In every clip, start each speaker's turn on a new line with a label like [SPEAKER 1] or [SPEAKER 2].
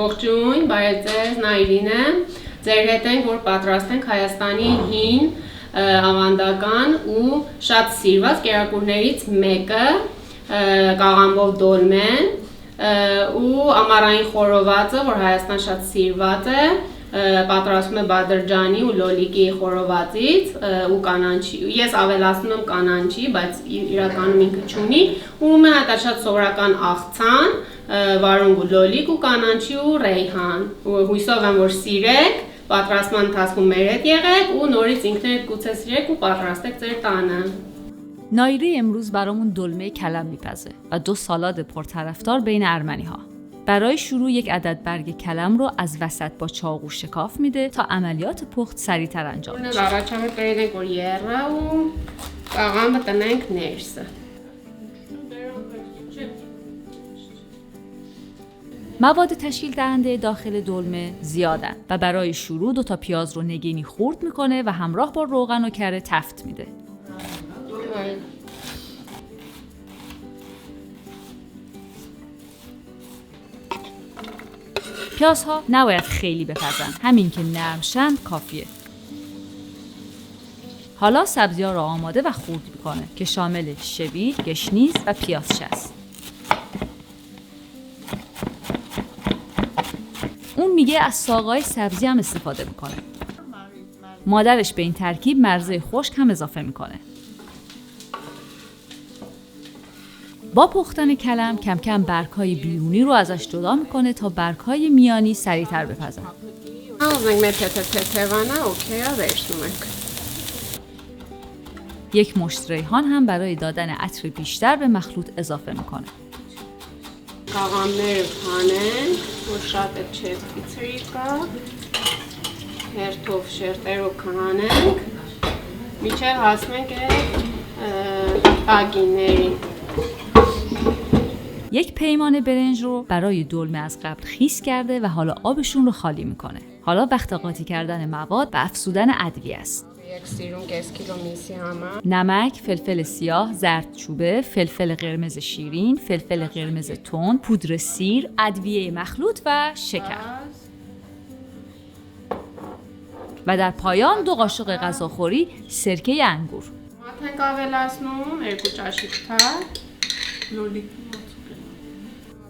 [SPEAKER 1] Ողջույն, բարև ձեզ, Նայիրին եմ։ Ձեր հետ ենք, որ պատրաստենք Հայաստանի հին ավանդական ու շատ սիրված կերակուրներից մեկը, կաղամբով դոլմեն ու ամառային խորովածը, որ Հայաստան շատ սիրված է, պատրաստում է բադրջանի ու լոլիկի խորովածից ու կանանչի, ես ավելացնում եմ կանանչի, բայց իրականում ինքը չունի, ու մի հատ շատ սովորական աղցան, վարունգ ու լոլիկ ու կանանչի ու ռեյհան, հույսով եմ, որ սիրեք, պատրաստման ընթացքում մեր հետ եղեք و նորից ինքներդ گوشه սիրեք و պատրաստեք ձեր տանը.
[SPEAKER 2] نایری امروز برامون دلمه کلم میپزه و 2 سالاد پرطرفدار بین ارمنی ها. برای شروع یک عدد برگ کلم رو از وسط با چاقو شکاف میده تا عملیات پخت سریعتر انجام بشه.
[SPEAKER 1] Առաջամը կրել ենք որ եռա ու կաղամբը տնենք ներսը.
[SPEAKER 2] مواد تشکیل دهنده داخل دلمه زیادن و برای شروع 2 تا پیاز رو نگینی خورد میکنه و همراه با روغن و کره تفت میده. پیازها نباید خیلی بپزن، همین که نرم شند کافیه. حالا سبزی‌ها رو آماده و خورد میکنه که شامل شوید، گشنیز و پیازچه است. اون میگه از ساقه‌های سبزی هم استفاده میکنه. مادرش به این ترکیب مرزه خشک هم اضافه میکنه. با پختن کلم کم کم برگ‌های بیرونی رو ازش جدا میکنه تا برگ‌های میانی سریعتر بپزن. یک مشت ریحان هم برای دادن عطر بیشتر به مخلوط اضافه میکنه.
[SPEAKER 1] Կաղամները քանենք, որ շատ է չեփի ցրիկա, հերթով շերտերով քանենք, մինչև հասնենք տագիններին.
[SPEAKER 2] یک پیمانه برنج رو برای دلمه از قبل خیس کرده و حالا آبشون رو خالی میکنه. حالا وقت قاطی کردن مواد و افزودن ادویه است. نمک، فلفل سیاه، زردچوبه، فلفل قرمز شیرین، فلفل قرمز تند، پودر سیر، ادویه مخلوط و شکر. و در پایان 2 قاشق غذاخوری سرکه انگور.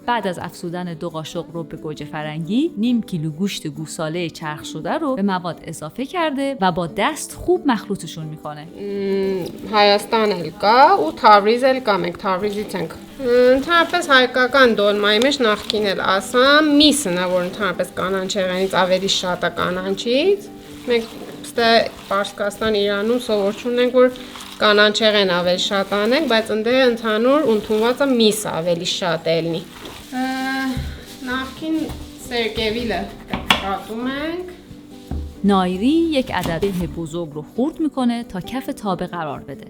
[SPEAKER 2] بعد از افزودن 2 قاشق رب گوجه فرنگی، نیم کیلو گوشت گوساله چرخ شده رو به مواد اضافه کرده و با دست خوب مخلوطشون میکنه.
[SPEAKER 1] Հայաստան էլ կա ու Թավրիզ էլ կա, մենք Թավրիզից ենք։ Ընդհանրապես հայկական դոլմայի մեջ նախքին էլ ասամ, միսն է, որ ընդհանրապես կանանչեղենից ավելի շատ է կանանչից։ Մենք ստե Պարսկաստան Իրանում սովորություն ենք, որ կանանչեղեն ավելի շատ անենք, բայց ընդե ընդհանուր ընդունվածը միս ավելի շատ է լինի։ Նախքին սերկևիլը կատում ենք.
[SPEAKER 2] نایری یک عدد به بزرگ رو خورد میکنه تا کف تابه قرار بده.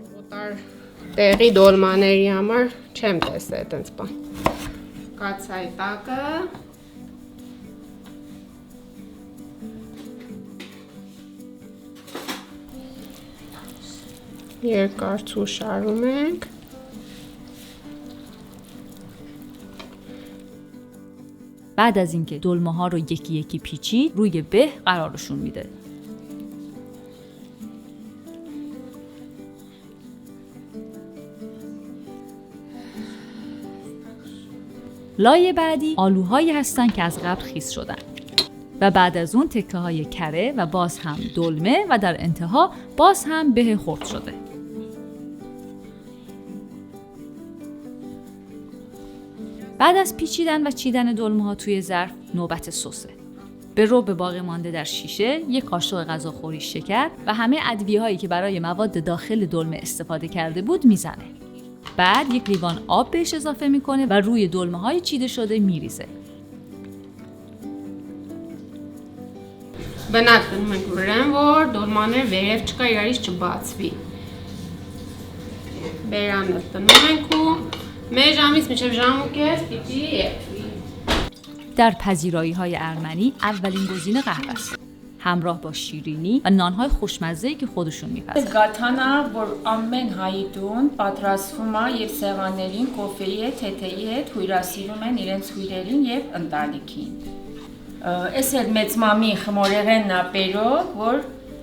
[SPEAKER 1] Տեղի դոլմաների համար չեմ տեսել այդպես բան։ Կացայի տակը երկար ցուշարում ենք։
[SPEAKER 2] بعد از اینکه دلمه ها رو یکی یکی پیچید، روی به قرارشون میده. لایه بعدی آلوهایی هستن که از قبل خیس شدن و بعد از اون تکه های کره و باز هم دلمه و در انتها باز هم به خرد شده. بعد از پیچیدن و چیدن دلمه ها توی ظرف نوبت سسه. به رب باقی مانده در شیشه 1 قاشق غذاخوری شکر و همه ادویه هایی که برای مواد داخل دلمه استفاده کرده بود میزنه. بعد 1 لیوان آب بهش اضافه میکنه و روی دلمه های چیده شده میریزه.
[SPEAKER 1] Բնակ դնում ենք վրան, որ դոլմաները վերև չկա իրարից չբացվի։ Բերանը դնում ենք ու 1 ժամից մինչև ժամ ու կես պիտի երթվի.
[SPEAKER 2] در پذیرایی‌های ارمنی اولین گزینه قهوه است. همراه با شیرینی و نان‌های خوشمزه‌ای که خودشون می‌پزن.
[SPEAKER 3] Զգաթանա, որ ամեն հայի տուն պատրաստվում է եւ սեղաններին կոֆեի հետ, թեթեի հետ հյուրասիրում են իրենց հյուրերին եւ ընտանիքին։ Էս էլ մեծ մամի խմորեղենն է բերող, որ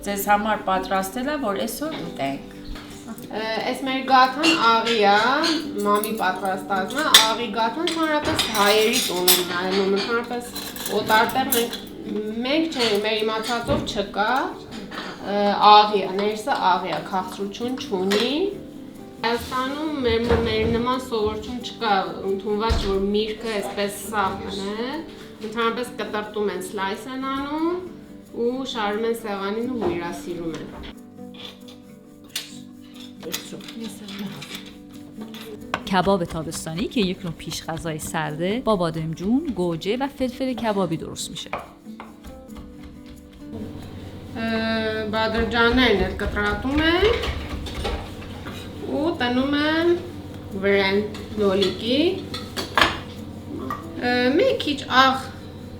[SPEAKER 3] ձեզ համար պատրաստել է, որ այսօր ուտենք։
[SPEAKER 1] Այս մեր գաթան աղի է, մամի պատրաստածն է, աղի գաթան ընդհանրապես հայերի տոնում է, ընդհանրապես օտարտեղ մենք չենք, մեր իմացածով չկա, աղի է, ներսը աղի է, քաղցրություն չունի։ Հայաստանում մեր նման սովորություն չկա, ընդունված որ միրգը այսպես սաղն է, ընդհանրապես կտրտում են, սլայս են անում ու շարում են սեղանին ու հյուրասիրում են։
[SPEAKER 2] کباب تابستانی که یک نوع پیش غذای سرده با بادمجون، گوجه و فلفل کبابی درست میشه.
[SPEAKER 1] Բադրջաններն էլ կտրատում են ու տնում են վրան լոլիկի։ Մի քիչ աղ,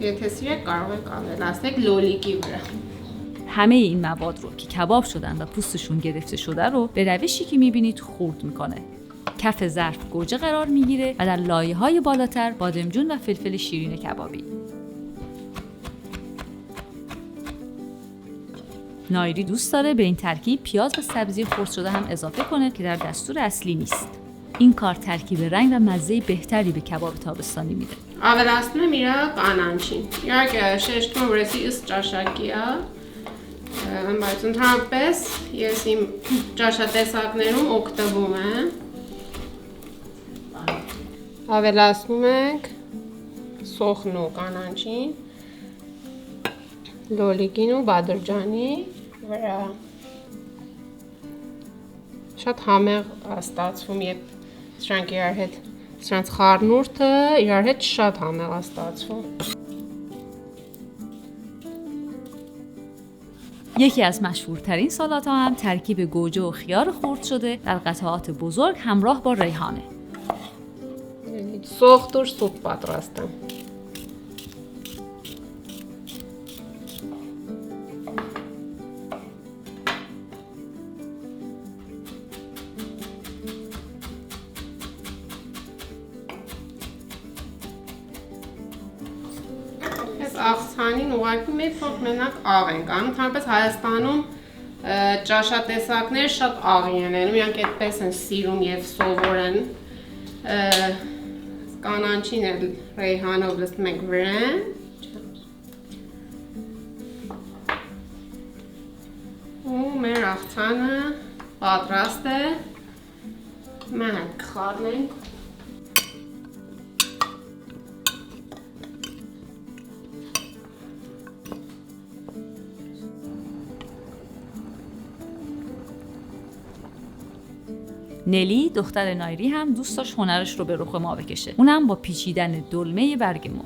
[SPEAKER 1] եթե սիրեք կարող եք ավելացնել լոլիկի վրա։
[SPEAKER 2] همه این مواد رو که کباب شدن و پوستشون گرفته شده رو به روشی که میبینید خورد میکنه. کف ظرف گوجه قرار میگیره و در لایه‌های بالاتر بادمجون و فلفل شیرین کبابی. نایری دوست داره به این ترکیب پیاز و سبزی خرد شده هم اضافه کنه که در دستور اصلی نیست. این کار ترکیب رنگ و مزه بهتری به کباب تابستانی میده.
[SPEAKER 1] Ավելացնում եմ իր կանանչին։ Իհարկե շեշտում վրեսի ըստ ճաշակի է, բայց ընդհանրապես ես իմ ճաշատեսակներում օգտվում եմ։ Ավելացնում ենք սոխն ու կանանչին, լոլիկին ու բադրջանի վրա։ Շատ համեղ է ստացվում, երբ սրանք իրար հետ, սրանց խառնուրդը իրար հետ շատ համեղ է ստացվում։
[SPEAKER 2] یکی از مشهورترین سالات‌ها هم ترکیب گوجه و خیار خرد شده در قطعات بزرگ همراه با ریحانه.
[SPEAKER 1] Սոխտուր սուպ պատրաստեմ։ Աղցանին ուղղակի մի փոք մենակ աղ ենք անում, ընդհանրապես Հայաստանում ճաշատեսակներ շատ աղի են անում, իրանք այդպես են սիրում եւ սովոր են։ Կանանչին էլ ռեյհանով լցնում ենք վրան։ Ու մեր աղցանը պատրաստ է։ Մենք խառնենք։
[SPEAKER 2] نلی دختر نایری هم دوست داشت هنرش رو به رخ ما بکشه. اونم با پیچیدن دلمه برگ مو.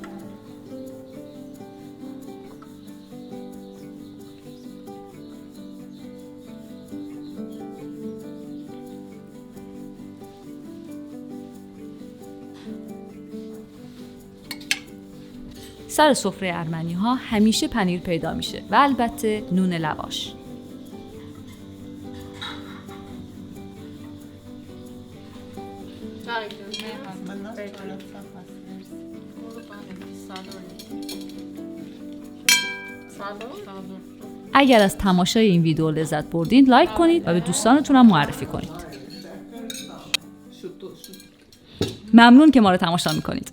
[SPEAKER 2] سر سفره ارمنی ها همیشه پنیر پیدا میشه و البته نون لواش. اگر از تماشای این ویدیو لذت بردین لایک کنید و به دوستانتون هم معرفی کنید. ممنون که ما رو تماشا میکنید.